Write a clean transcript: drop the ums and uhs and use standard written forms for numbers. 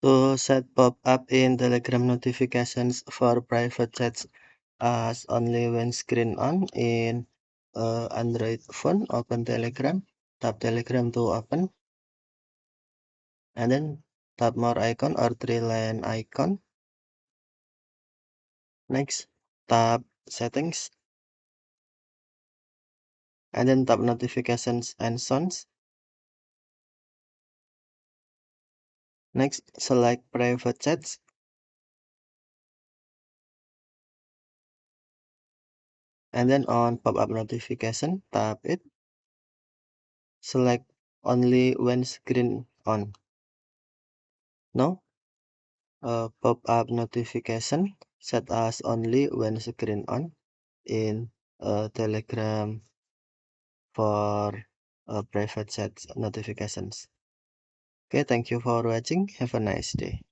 To set pop-up in Telegram notifications for private chats as only when screen on in Android phone, open Telegram, tap Telegram to open, and then tap more icon or three line icon. Next, tap settings, and then tap notifications and sounds. Next, select private chats, and then on pop-up notification, tap it. Select only when screen on. Now, pop-up notification set as only when screen on in Telegram for private chat notifications. Okay, thank you for watching. Have a nice day.